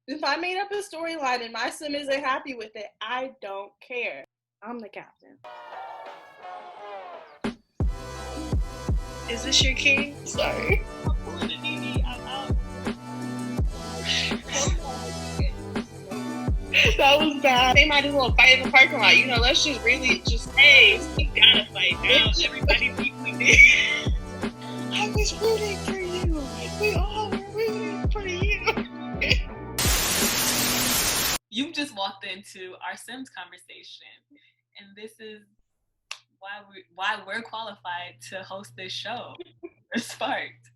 If I made up a storyline and my sim isn't happy with it, I don't care. I'm the captain. Is this your king? Sorry. That was bad. They might as well fight in the parking lot. Let's just really just say we gotta fight now. Everybody's equally. I was rooting for you. We all were rooting for you. You just walked into our Sims conversation, and this is why we're qualified to host this show. We're Sparked.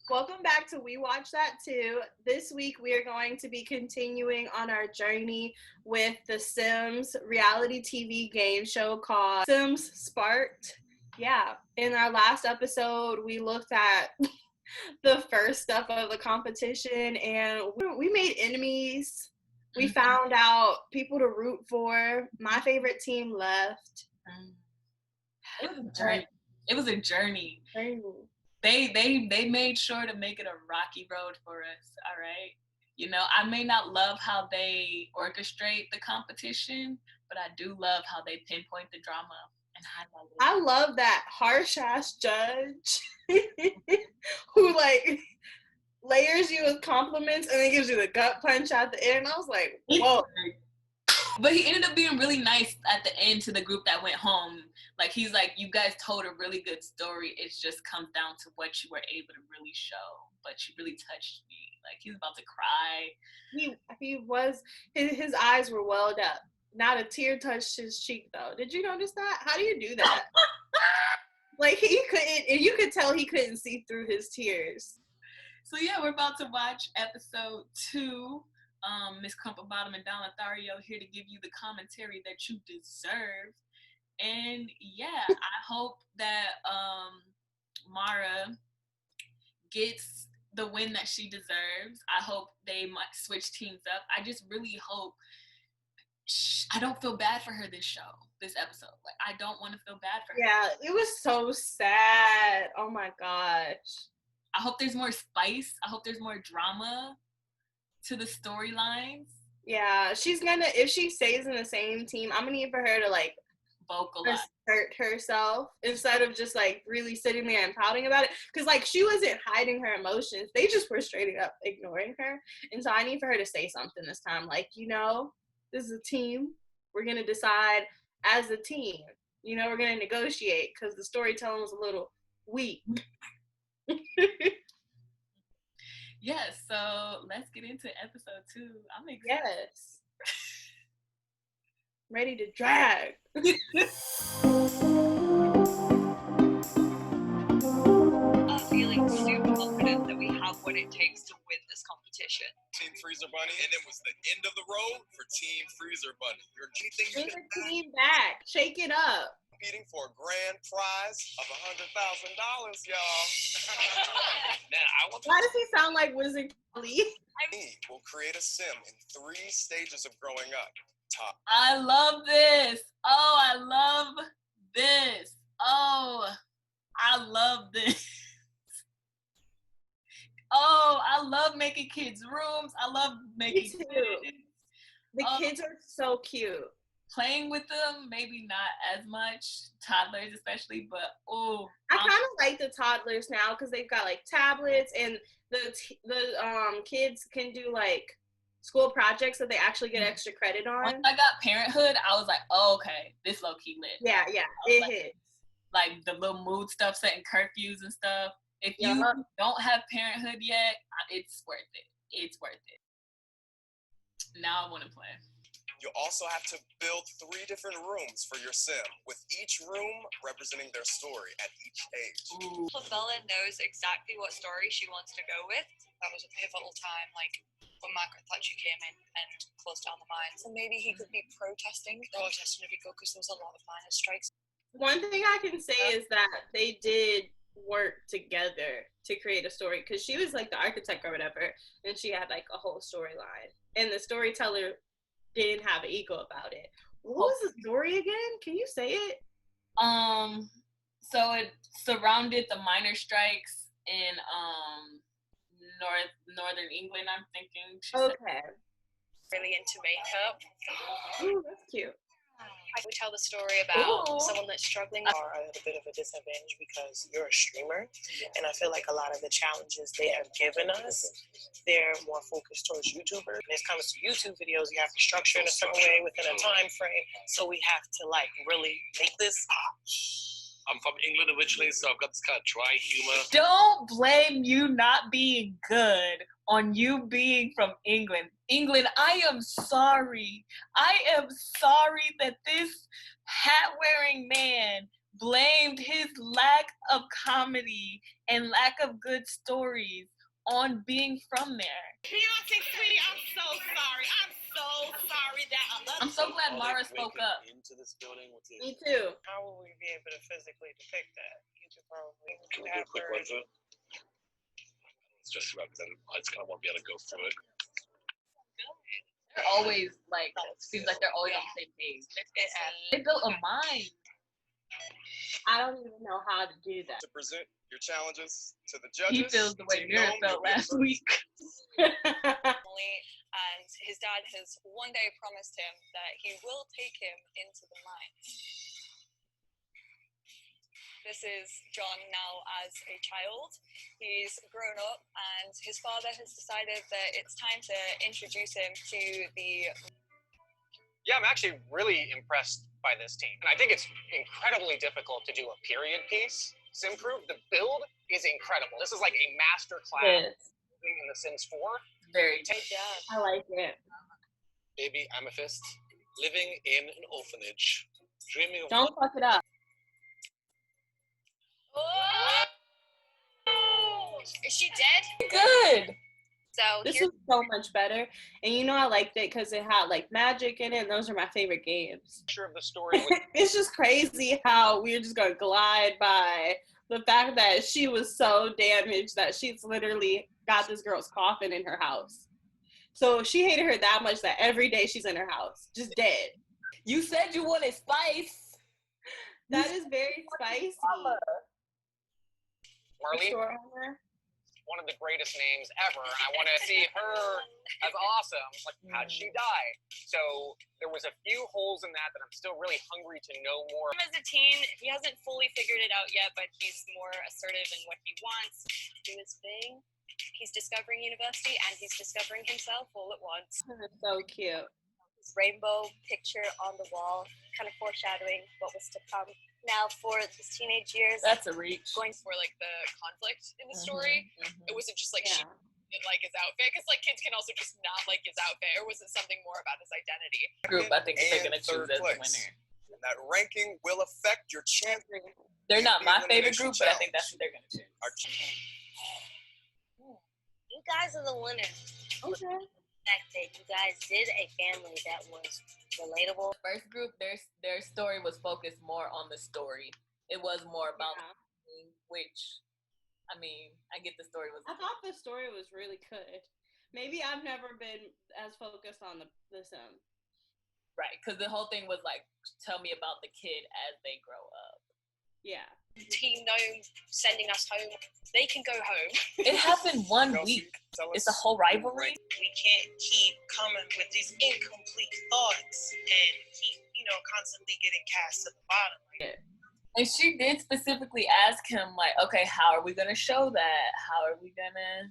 Welcome back to We Watch That Too. This week we are going to be continuing on our journey with the Sims reality TV game show called thesimsspark'd. Yeah, in our last episode we looked at the first step of the competition and we made enemies. We found out people to root for. My favorite team left. It was a journey. It was a journey. They made sure to make it a rocky road for us, all right? I may not love how they orchestrate the competition, but I do love how they pinpoint the drama and highlight it. I love that harsh-ass judge who, layers you with compliments and then gives you the gut punch at the end. I was like, whoa. But he ended up being really nice at the end to the group that went home. He's like, you guys told a really good story. It just comes down to what you were able to really show. But you really touched me. He was about to cry. He was, his eyes were welled up. Not a tear touched his cheek, though. Did you notice that? How do you do that? He couldn't, and you could tell he couldn't see through his tears. So yeah, we're about to watch episode 2. Miss Crumplebottom and Don Lothario here to give you the commentary that you deserve. And yeah, I hope that Mara gets the win that she deserves. I hope they might switch teams up. I just really hope. I don't feel bad for her this episode. I don't want to feel bad for her. Yeah, it was so sad. Oh my gosh. I hope there's more spice. I hope there's more drama to the storylines. Yeah, if she stays in the same team, I'm gonna need for her to vocalize, hurt herself instead of just really sitting there and pouting about it. Because she wasn't hiding her emotions; they just were straight up ignoring her. And so I need for her to say something this time, this is a team. We're gonna decide as a team. We're gonna negotiate because the storytelling was a little weak. Yes, so let's get into episode 2. I'm excited. Yes. Ready to drag. I'm feeling super confident that we have what it takes to win this competition. Team Freezer Bunny, and it was the end of the road for Team Freezer Bunny. Bring the team back. Shake it up. Competing for a grand prize of $100,000, y'all. Why does he sound like Wizard Lee? We'll create a sim in 3 stages of growing up. Top. I love this. Oh, I love this. Oh, I love this. Oh, I love making kids' rooms. I love making kids. The kids are so cute. Playing with them, maybe not as much, toddlers especially, but I kind of like the toddlers now because they've got tablets and the kids can do school projects that they actually get extra credit on. Once I got Parenthood, I was like, oh, okay, this low key lit. Yeah, it hits. The little mood stuff, setting curfews and stuff. If you don't have Parenthood yet, it's worth it. It's worth it. Now I want to play. You'll also have to build 3 different rooms for your sim, with each room representing their story at each age. Bella knows exactly what story she wants to go with. That was a pivotal time, when Margaret Thatcher came in and closed down the mines. And maybe he could be protesting would be good because there was a lot of miners' strikes. One thing I can say is that they did work together to create a story because she was the architect or whatever, and she had a whole storyline, and the storyteller didn't have an ego about it. What was the story again? Can you say it? So it surrounded the miner strikes in Northern England, I'm thinking. She said. Okay. Really into makeup. Ooh, that's cute. I would tell the story about Ooh. someone that's struggling. Are at a bit of a disadvantage because you're a streamer, and I feel like a lot of the challenges they have given us, they're more focused towards YouTubers. When it comes to YouTube videos, you have to structure in a certain way within a time frame, so we have to like really make this. I'm from England originally, so I've got this kind of dry humor. Don't blame you not being good on you being from England. England, I am sorry. I am sorry that this hat-wearing man blamed his lack of comedy and lack of good stories on being from there. Beyonce, sweetie, I'm so sorry. I'm so sorry that I'm so glad Mara spoke up. Into this building with Me too. How will we be able to physically depict that? You could probably Can we do a quick run through? It's just about because I just kind of want to be able to go through it. They're always like, seems like they're always on the same page. They built a mind. I don't even know how to do that. To present your challenges to the judges. He feels the way Team Mira Gnome, felt you'll be last first. week. family, and his dad has one day promised him that he will take him into the mines. This is John now as a child. He's grown up, and his father has decided that it's time to introduce him to the. Yeah, I'm actually really impressed by this team. And I think it's incredibly difficult to do a period piece. Simproof, the build is incredible. This is like a master class Yes. in The Sims 4. Very Good job. I like it. Baby Amethyst, living in an orphanage, dreaming of Don't fuck it up. Oh! Is she dead? good. So This here, was so much better. And you know I liked it because it had like magic in it, and those are my favorite games. Picture of the story with It's just crazy how we're just gonna glide by the fact that she was so damaged that she's literally got this girl's coffin in her house. So she hated her that much that every day she's in her house, just dead. You said you wanted spice. That is very spicy. Marlene, Sure, Homer? one of the greatest names ever, and I want to see her as awesome. Like, how'd she die? So there was a few holes in that I'm still really hungry to know more. as a teen, he hasn't fully figured it out yet, but he's more assertive in what he wants. Do his thing. He's discovering university, and he's discovering himself all at once. That's so cute. His rainbow picture on the wall, kind of foreshadowing what was to come. Now, for his teenage years, That's a reach. going for like the conflict in the story. It wasn't just like she Yeah. didn't like his outfit, because like kids can also just not like his outfit, or was it something more about his identity? Group, I think they're And gonna choose third as the place. winner. And that ranking will affect your chance. They're not my favorite Elimination group, but I think that's what they're gonna choose. You guys are the winners. Okay. Fact that you guys did a family that was relatable. First group, their story was focused more on the story. It was more about Yeah. which, I mean, I get the story was. I thought the story was really good. Maybe I've never been as focused on the Sim. Right, because the whole thing was like, tell me about the kid as they grow up. Yeah. Team Gnome sending us home. They can go home. It happened one Kelsey, week. tell It's us a whole rivalry. We can't keep coming with these incomplete thoughts and keep, constantly getting cast to the bottom. And she did specifically ask him, like, okay, how are we gonna show that? How are we gonna?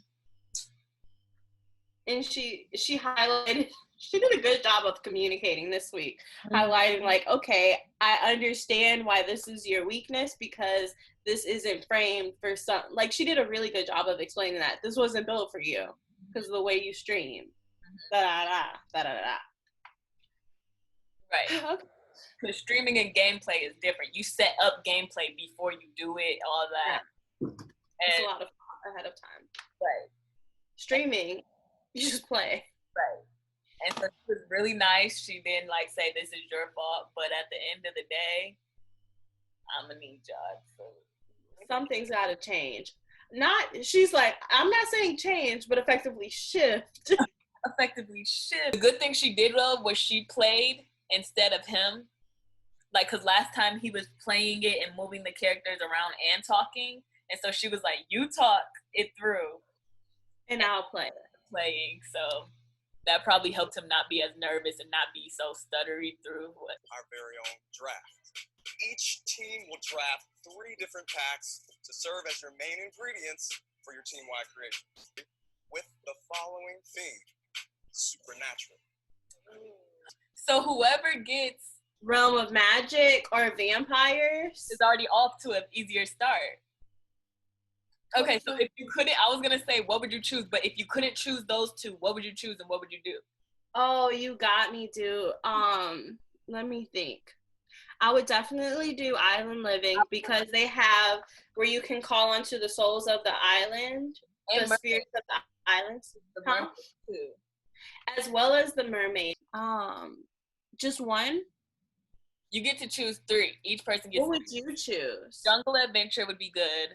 And she highlighted, she did a good job of communicating this week, highlighting like, okay, I understand why this is your weakness because this isn't framed for some, like she did a really good job of explaining that this wasn't built for you because of the way you stream. Da-da-da. Right. Okay. Because streaming and gameplay is different. You set up gameplay before you do it, all that. It's And, a lot of thought ahead of time. right. Streaming, you just play. Right. And so she was really nice. She didn't like say this is your fault, but at the end of the day, I'm gonna need y'all. So Something's got to change. She's like, I'm not saying change, but effectively shift. effectively shift. The good thing she did though was she played instead of him. Like, cause last time he was playing it and moving the characters around and talking, and so she was like, "You talk it through." And I'll play. Playing, so that probably helped him not be as nervous and not be so stuttery through what. Our very own draft. Each team will draft 3 different packs to serve as your main ingredients for your team-wide creation, with the following theme: supernatural. So whoever gets Realm of Magic or vampires is already off to an easier start. Okay, so if you couldn't, I was gonna say what would you choose, but if you couldn't choose those 2, what would you choose and what would you do? Oh, you got me, dude. Let me think. I would definitely do Island Living because they have where you can call onto the souls of the island, And the spirits of the islands, the mermaid too. as well as the mermaid. Just one. You get to choose 3. Each person gets. What would you choose? Jungle Adventure would be good.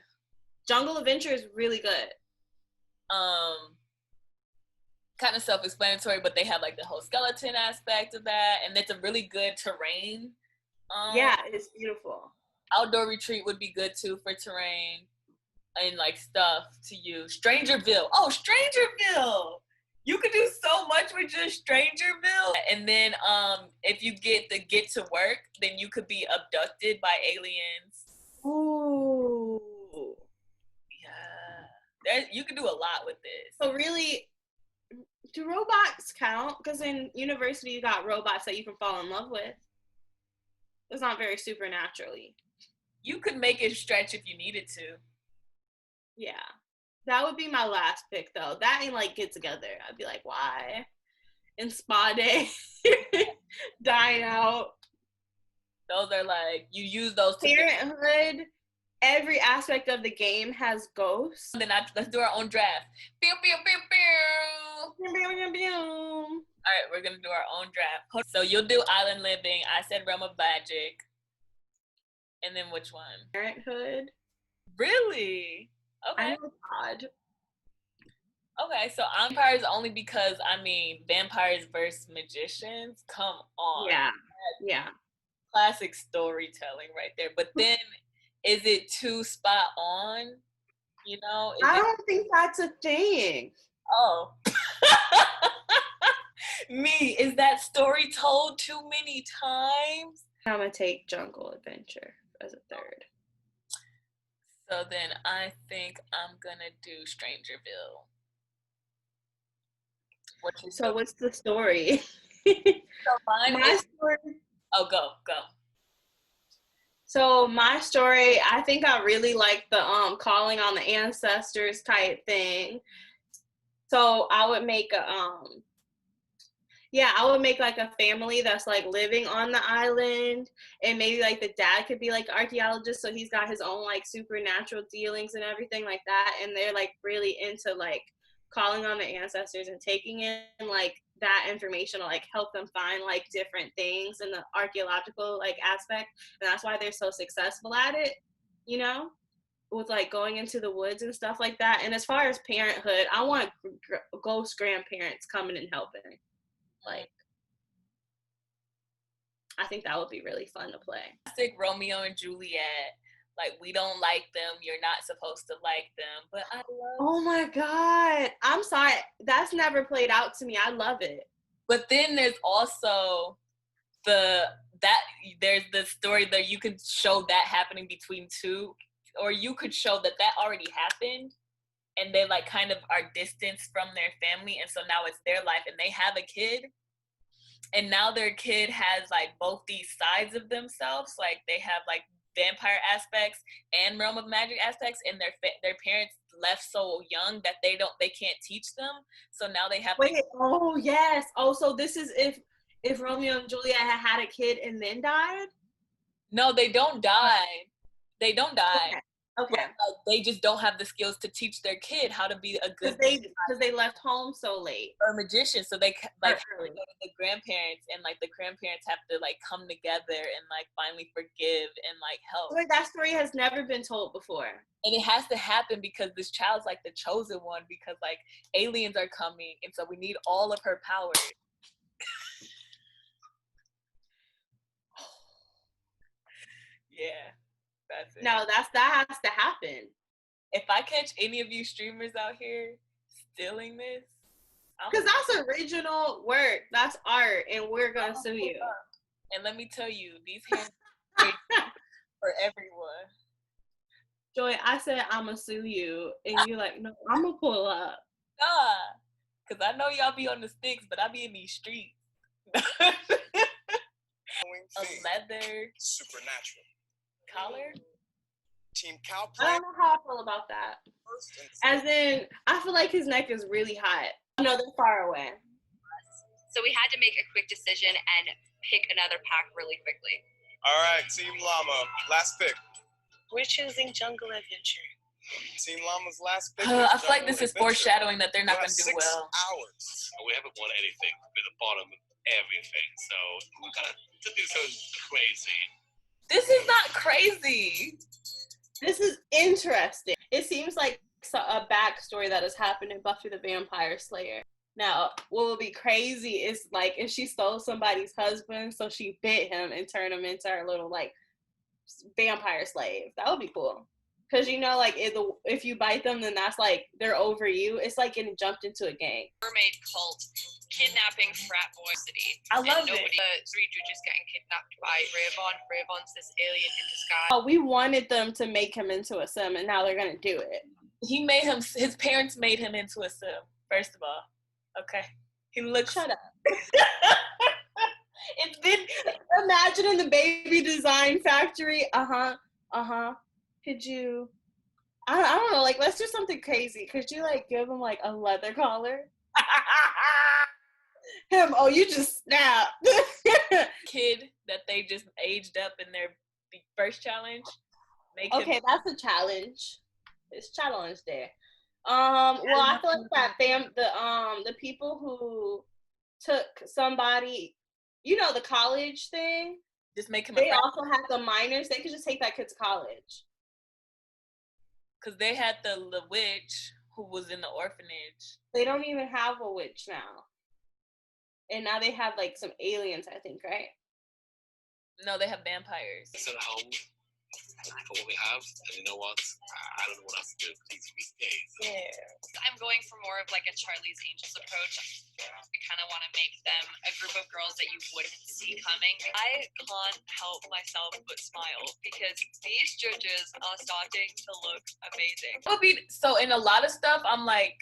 Jungle Adventure is really good. Kind of self-explanatory, but they have like the whole skeleton aspect of that, and it's a really good terrain. Yeah, it's beautiful. Outdoor Retreat would be good too for terrain and like stuff to use. Strangerville. Oh, Strangerville! You could do so much with just Strangerville. And then if you get to work, then you could be abducted by aliens. Ooh. Yeah. You can do a lot with this. So really, do robots count? Because in university, you got robots that you can fall in love with. It's not very supernaturally. You could make it stretch if you needed to. Yeah. That would be my last pick, though. That ain't like Get Together. I'd be like, why? And Spa Day. Dying out. Those are like, you use those to Parenthood. Every aspect of the game has ghosts. Then let's do our own draft. Pew, pew, pew, pew. All All right, we're gonna do our own draft. So you'll do Island Living. I said Realm of Magic. And then which one? Parenthood. Really? Okay. I know God. Okay, so vampires only because vampires versus magicians. Come on. Yeah. Yeah. Classic storytelling right there. But then, is it too spot on? You know? I don't think that's a thing. Oh. Me, is that story told too many times? I'm gonna take Jungle Adventure as a third. So then I think I'm gonna do Strangerville. What's the story? My story. Oh, go. So my story, I think I really like the calling on the ancestors type thing. So I would make like a family that's like living on the island, and maybe like the dad could be like an archaeologist, so he's got his own like supernatural dealings and everything like that, and they're like really into like calling on the ancestors and taking in like that information to like help them find like different things in the archaeological like aspect, and that's why they're so successful at it, you know, with like going into the woods and stuff like that. And as far as parenthood, I want ghost grandparents coming and helping. Like, I think that would be really fun to play. Classic Romeo and Juliet. Like, we don't like them. You're not supposed to like them. But I love Oh my God. I'm sorry. That's never played out to me. I love it. But then there's also there's the story that you could show that happening between two, or you could show that already happened, and they like kind of are distanced from their family, and so now it's their life, and they have a kid, and now their kid has like both these sides of themselves, like they have like vampire aspects and realm of magic aspects, and their parents left so young that they can't teach them, so now they have oh yes. Oh, so this is if Romeo and Juliet had a kid and then died? No, they don't die. Okay. But, like, they just don't have the skills to teach their kid how to be a good because they left home so late. Or magician, so they like go to the grandparents, and like the grandparents have to like come together and like finally forgive and like help. Like, that story has never been told before. And it has to happen because this child's like the chosen one, because like aliens are coming, and so we need all of her powers. Yeah, that's it. No, that has to happen. If I catch any of you streamers out here stealing this? Because that's original work. That's art, and we're gonna sue you. And let me tell you, these hands are for everyone. Joy, I said I'ma sue you, and you're like, no, I'ma pull up. Nah, because I know y'all be on the sticks, but I be in these streets. A leather Supernatural. collar? Team Cow I don't know how I feel about that. As in, I feel like his neck is really hot. No, they're far away. So we had to make a quick decision and pick another pack really quickly. All right, Team Llama, last pick. We're choosing Jungle Adventure. Team Llama's last pick. I feel like this is foreshadowing that they're not going to do 6 well. hours. We haven't won anything. We're the bottom of everything, so we gotta do something crazy. This is not crazy. This is interesting. It seems like a backstory that has happened in Buffy the Vampire Slayer. Now, what would be crazy is like if she stole somebody's husband, so she bit him and turned him into her little like vampire slave. That would be cool. Because you know, like if you bite them, then that's like they're over you. It's like getting jumped into a gang. Mermaid cult, kidnapping frat boy city. I love it. The 3 judges getting kidnapped by Rayvon. Rayvon's this alien in disguise. Oh, we wanted them to make him into a sim, and now they're gonna do it. He made him. His parents made him into a sim. First of all, okay. He looks. Shut up. It's been. Imagine in the baby design factory. Could you? I don't know. Like, let's do something crazy. Could you like give him like a leather collar? Him. Oh, you just snapped. Kid that they just aged up in their first challenge. Okay, that's a challenge. It's challenge there. Well, I feel like that the people who took somebody, you know, the college thing. Just make him. They also had the minors. They could just take that kid to college. Because they had the witch who was in the orphanage. They don't even have a witch now. And now they have like some aliens, I think, right? No, they have vampires. It's at home for what we have, and you know what? I don't know what else to do these days. Yeah. I'm going for more of like a Charlie's Angels approach. I kind of want to make them a group of girls that you wouldn't see coming. I can't help myself but smile because these judges are starting to look amazing. So in a lot of stuff, I'm like,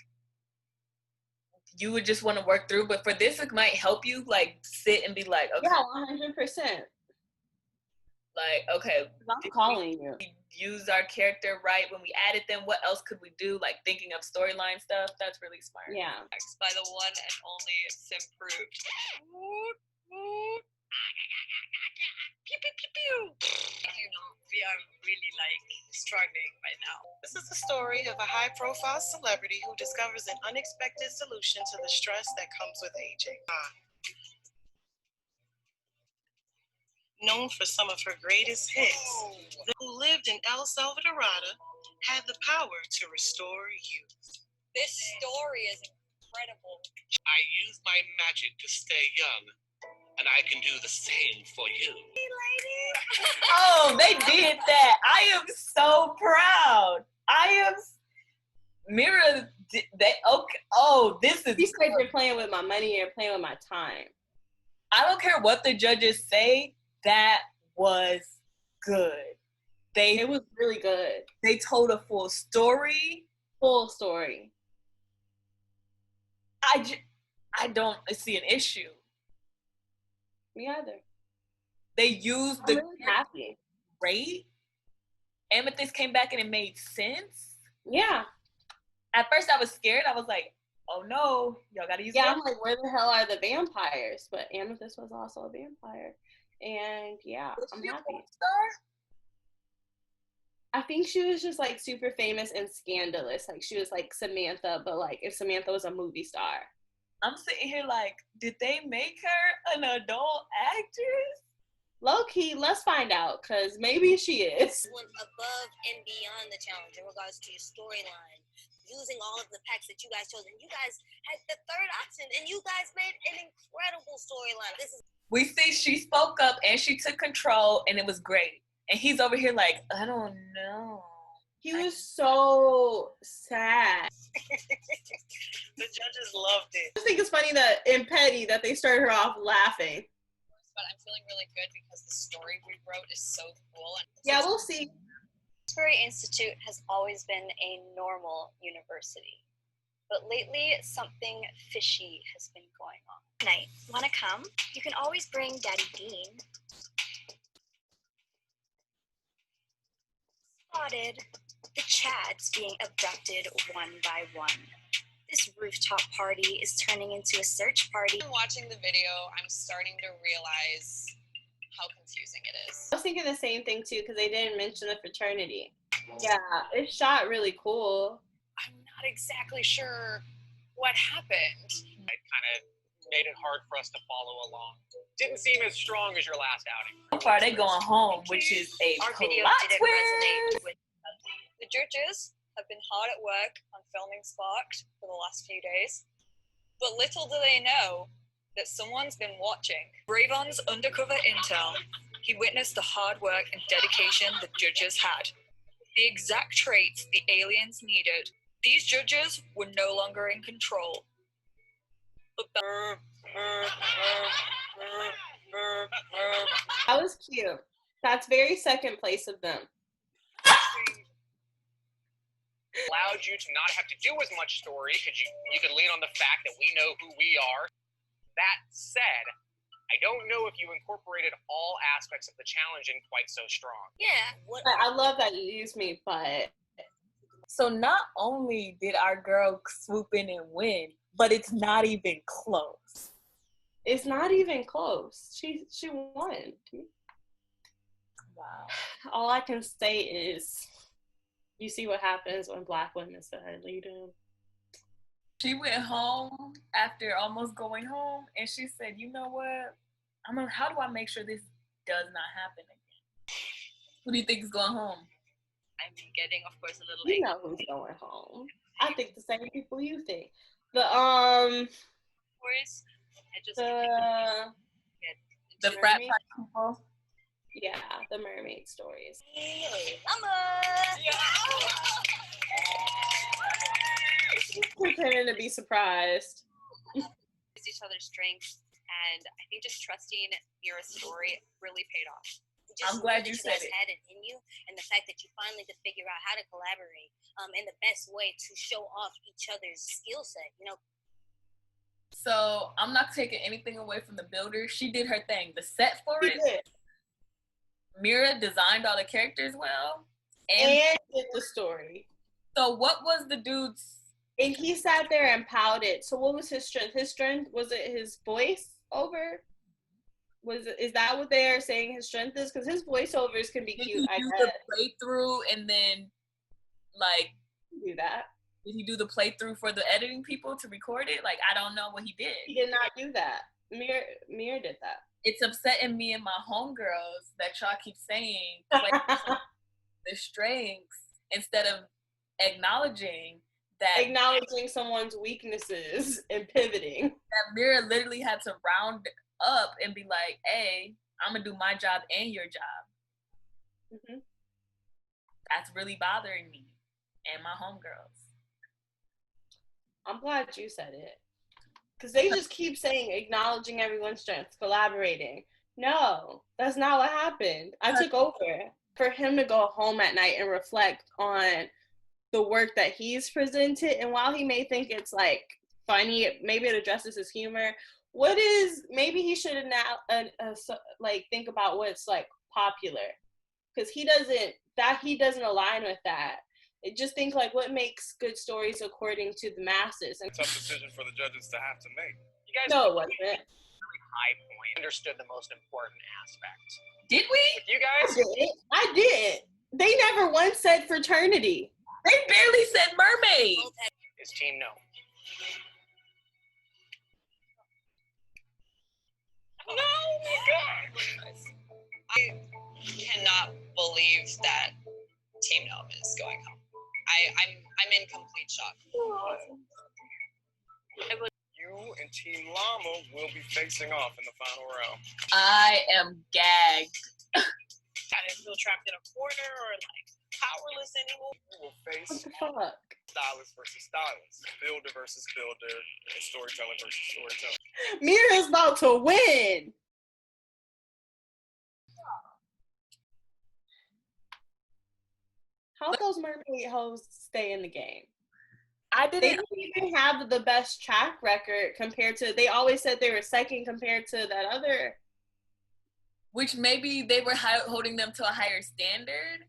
you would just want to work through, but for this, it might help you like sit and be like, okay. Yeah, 100%. Like, okay, I'm calling you. We used our character right when we added them. What else could we do? Like thinking of storyline stuff. That's really smart. Yeah. By the one and only Simproved. Pew, pew, pew, pew. You know, we are really like struggling right now. This is the story of a high-profile celebrity who discovers an unexpected solution to the stress that comes with aging. Known for some of her greatest hits, who lived in El Salvador, had the power to restore youth. This story is incredible. I use my magic to stay young, and I can do the same for you. Oh, they did that. I am so proud. Mira, they okay. Oh, this is. You said you're playing with my money. You're playing with my time. I don't care what the judges say. That was good. It was really good. They told a full story. Full story. I don't see an issue. Me either. They used I'm really happy. Great. Amethyst came back and it made sense. Yeah. At first I was scared. I was like, oh no, y'all gotta use I'm like, where the hell are the vampires? But Amethyst was also a vampire. And yeah, I'm happy. I think she was just like super famous and scandalous. Like she was like Samantha, but like if Samantha was a movie star. I'm sitting here like, did they make her an adult actress? Low key, let's find out, because maybe she is. Went above and beyond the challenge in regards to your storyline, using all of the packs that you guys chose, and you guys had the third option, and you guys made an incredible storyline. We see she spoke up and she took control, and it was great. And he's over here like, I don't know. He was so sad. The judges loved it. I just think it's funny that in Petty that they started her off laughing. But I'm feeling really good because the story we wrote is so cool. And Yeah, we'll see. Roxbury Institute has always been a normal university, but lately something fishy has been going on. Night, wanna come? You can always bring Daddy Dean. Spotted. The Chads being abducted one by one. This rooftop party is turning into a search party. I'm watching the video, I'm starting to realize how confusing it is. I was thinking the same thing too because they didn't mention the fraternity. Yeah, it's shot really cool. I'm not exactly sure what happened. It kind of made it hard for us to follow along. Didn't seem as strong as your last outing. So far, they going home, which is a Our video plot didn't twist. resonate with The judges have been hard at work on filming Spark'd for the last few days, but little do they know that someone's been watching. Bravon's undercover intel, he witnessed the hard work and dedication the judges had. The exact traits the aliens needed. These judges were no longer in control. But That was cute. That's very second place of them. Allowed you to not have to do as much story because you could lean on the fact that we know who we are. That said, I don't know if you incorporated all aspects of the challenge in quite so strong. Yeah. I love that you used me, but So not only did our girl swoop in and win, but it's not even close. it's not even close. She won. Wow. All I can say is, you see what happens when Black women start leading. She went home after almost going home, and she said, "You know what? How do I make sure this does not happen again?" Who do you think is going home? I'm getting, of course, a little You angry. know who's going home. I think the same people you think. The Of course, I just The frat pack people. yeah, the mermaid stories. Pretending to be surprised. each other's strengths, and I think just trusting Mira's story really paid off. I'm glad you said guys it. had it in you, and the fact that you finally could figure out how to collaborate, and the best way to show off each other's skill set. You know, So I'm not taking anything away from the builder. She did her thing. The set for She it, did. Mira designed all the characters well. And did the story. So what was the dude's? And he sat there and pouted. So what was his strength? His strength, was it his voice over? Is that what they're saying his strength is? Because his voiceovers can be Did cute, I he do guess. the playthrough and then, like, Do that. did he do the playthrough for the editing people to record it? Like, I don't know what he did. He did not do that. Mir did that. It's upsetting me and my homegirls that y'all keep saying play the strengths instead of acknowledging that Acknowledging someone's weaknesses and pivoting. that Mira literally had to round up and be like, hey, I'm gonna do my job and your job. Mm-hmm. That's really bothering me and my homegirls. I'm glad you said it. Because they just keep saying acknowledging everyone's strengths, collaborating. No, that's not what happened. I took over. For him to go home at night and reflect on the work that he's presented, and while he may think it's like funny, maybe it addresses his humor, maybe he should have now like think about what's like popular, because he doesn't align with that. Just think like what makes good stories according to the masses. And Tough decision for the judges to have to make. You guys no, it wasn't. really high point. Understood the most important aspect. Did we? You guys, I didn't. They never once said fraternity. They barely said mermaid. his team know. No, my God. I cannot believe that Team Gnome is going home. I'm in complete shock. You and Team Llama will be facing off in the final round. I am gagged. I didn't feel trapped in a corner or like powerless anymore. You will face What the fuck? stylist versus stylist, builder versus builder, and storyteller versus storyteller. Mira's about to win. How those mermaid hoes stay in the game? They didn't even have the best track record compared to. They always said they were second compared to that other. Which maybe they were holding them to a higher standard.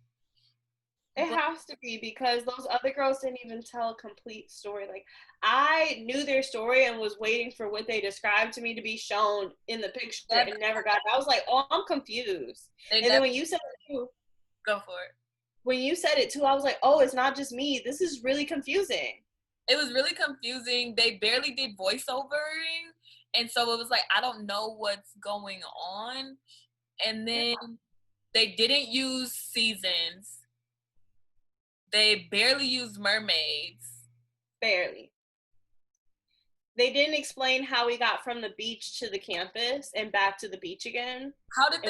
It has to be, because those other girls didn't even tell a complete story. Like, I knew their story and was waiting for what they described to me to be shown in the picture and never got it. I was like, oh, I'm confused. And then when you said it too, go for it. When you said it too, I was like, oh, it's not just me. This is really confusing. It was really confusing. They barely did voiceovering. And so it was like, I don't know what's going on. And then they didn't use seasons. They barely used mermaids. Barely. They didn't explain how we got from the beach to the campus and back to the beach again. How did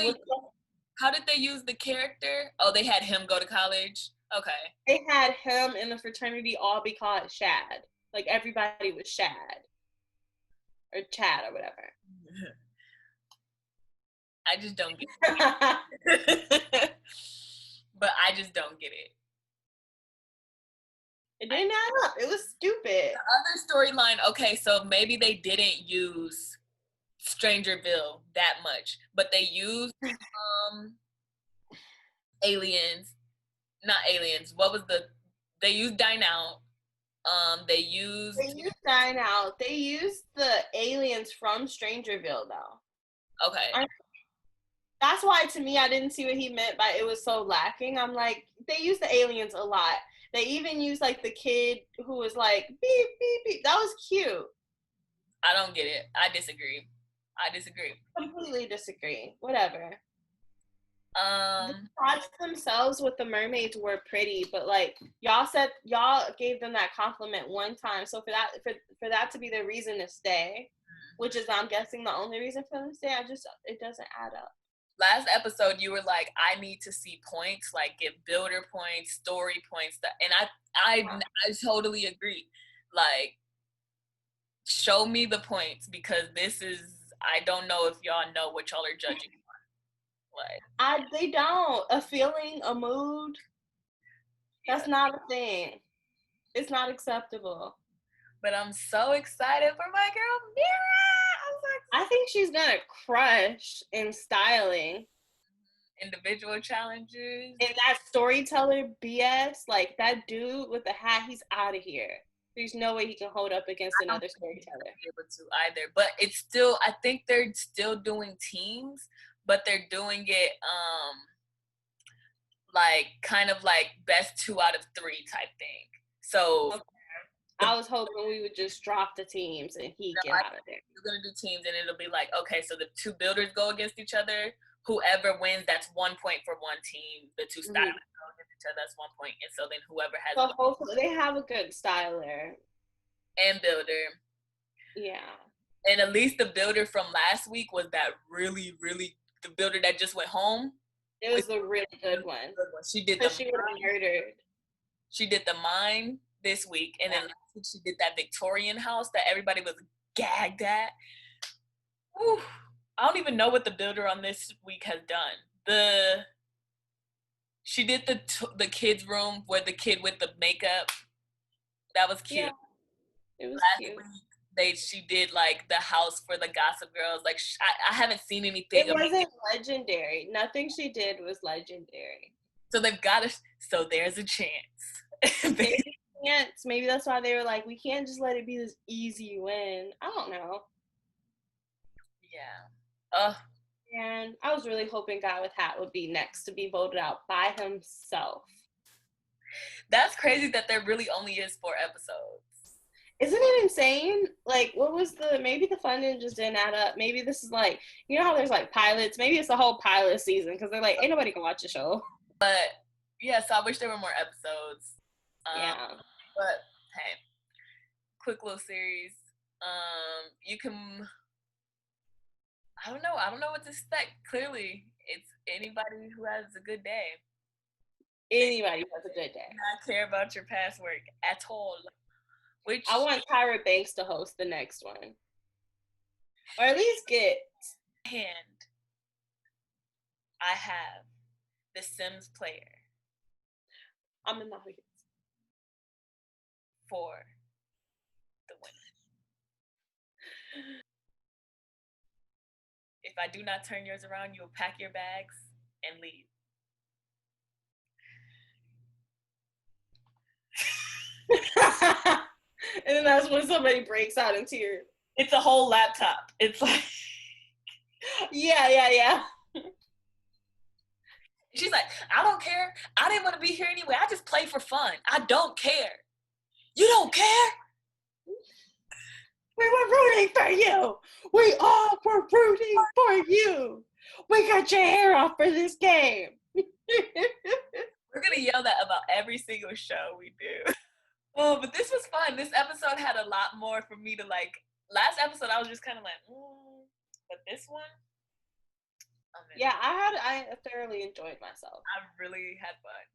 they use the character? Oh, they had him go to college? Okay. They had him and the fraternity all be called Shad. Like, everybody was Shad. Or Chad or whatever. I just don't get it. But I just don't get it. It didn't add up. It was stupid. The other storyline, okay, so maybe they didn't use Strangerville that much, but they used aliens. Not aliens. They used Dine Out. They used Dine Out. They used the aliens from Strangerville, though. Okay. That's why, to me, I didn't see what he meant by it was so lacking. I'm like, they used the aliens a lot. They even used, like, the kid who was like, beep, beep, beep. That was cute. I don't get it. I disagree. Completely disagree. Whatever. The shots themselves with the mermaids were pretty, but, like, y'all gave them that compliment one time. So for that to be the reason to stay, which is, I'm guessing, the only reason for them to stay, it doesn't add up. Last episode, you were like, I need to see points, like give builder points, story points, and I totally agree. Like, show me the points, because I don't know if y'all know what y'all are judging on. Like, they don't. A feeling, a mood, that's not a thing. It's not acceptable. But I'm so excited for my girl, Mira. I think she's gonna crush in styling. Individual challenges. And that storyteller BS, like, that dude with the hat, he's out of here. There's no way he can hold up against another storyteller. Able to either, but it's still, I think they're still doing teams, but they're doing it like kind of like best 2 out of 3 type thing. So okay. I was hoping we would just drop the teams and he get out of there. We're gonna do teams, and it'll be like, okay, so the 2 builders go against each other. Whoever wins, that's 1 point for one team. The 2 stylists go against each other, that's 1 point. And so then whoever has. So hopefully they have a good styler and builder. Yeah. And at least the builder from last week was that really, really, the builder that just went home. It was a really good one. She did she would have murdered. She did the mine this week, and then last week she did that Victorian house that everybody was gagged at. Whew. I don't even know what the builder on this week has done. She did the kids' room where the kid with the makeup. That was cute. Yeah, it was cute. Week, she did like the house for the Gossip Girls. Like, I haven't seen anything. It wasn't legendary. Nothing she did was legendary. So they've got to. So there's a chance. Maybe that's why they were like, we can't just let it be this easy win. I don't know. Yeah. And I was really hoping Guy with Hat would be next to be voted out by himself. That's crazy that there really only is 4 episodes. Isn't it insane? Like, what was maybe the funding just didn't add up. Maybe this is like, you know how there's like pilots? Maybe it's a whole pilot season because they're like, ain't nobody can watch the show. But yeah, so I wish there were more episodes. Yeah. But hey, quick little series. You can, I don't know what to expect. Clearly, it's anybody who has a good day. anybody who has a good day. Not care about your past work at all. Which I want Tyra Banks to host the next one. Or at least get hand I have the Sims player. I'm in the audience. For the winner. If I do not turn yours around, you'll pack your bags and leave. And then that's when somebody breaks out in tears. It's a whole laptop. It's like yeah. She's like, I don't care. I didn't want to be here anyway. I just play for fun. I don't care. You don't care? We were rooting for you. We all were rooting for you. We got your hair off for this game. We're going to yell that about every single show we do. Oh, but this was fun. This episode had a lot more for me to like. Last episode, I was just kind of like, but this one, yeah, I thoroughly enjoyed myself. I really had fun.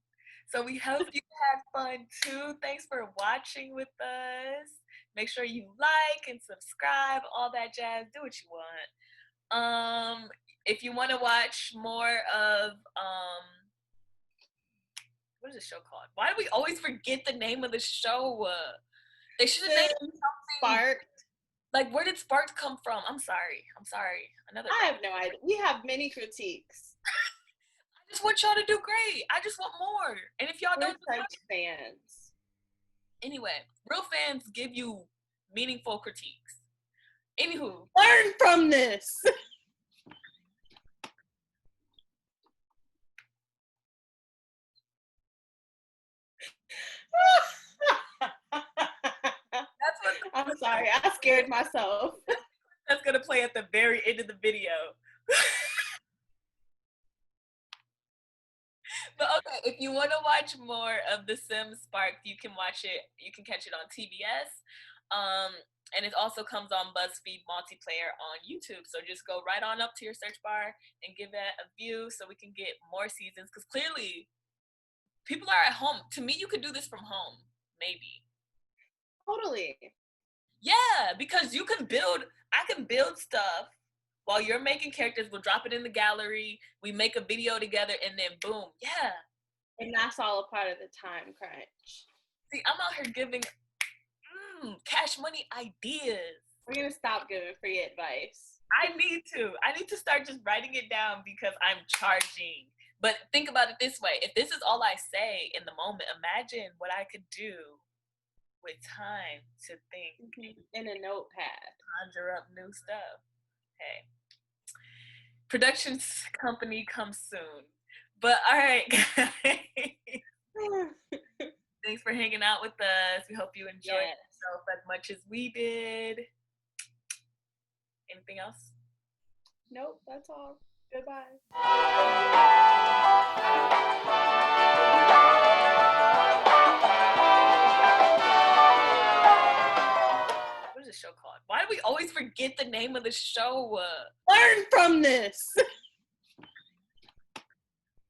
So we hope you had fun too. Thanks for watching with us. Make sure you like and subscribe, all that jazz. Do what you want. If you want to watch more of what is the show called? Why do we always forget the name of the show? They should have named it something. Spark'd. Like, where did Spark'd come from? I'm sorry. I have no idea. We have many critiques. I just want y'all to do great. I just want more. And if y'all We're don't, such fans. Anyway, real fans give you meaningful critiques. Anywho, learn from this. I'm sorry, I scared myself. That's gonna play at the very end of the video. But okay, if you want to watch more of The Sims Spark'd, you can watch it. You can catch it on TBS, and it also comes on Buzzfeed Multiplayer on YouTube. So just go right on up to your search bar and give it a view, so we can get more seasons. Because clearly, people are at home. To me, you could do this from home, maybe. Totally. Yeah, because you can build. I can build stuff. While you're making characters, we'll drop it in the gallery. We make a video together, and then boom, yeah. And that's all a part of the time crunch. See, I'm out here giving cash money ideas. We're gonna stop giving free advice. I need to start just writing it down because I'm charging. But think about it this way: if this is all I say in the moment, imagine what I could do with time to think in a notepad, conjure up new stuff. Hey. Productions company comes soon. But all right, guys. Thanks for hanging out with us. We hope you enjoyed yourself as much as we did. Anything else? Nope, that's all. Goodbye. What is this show called? Why do we always forget the name of the show? Learn from this.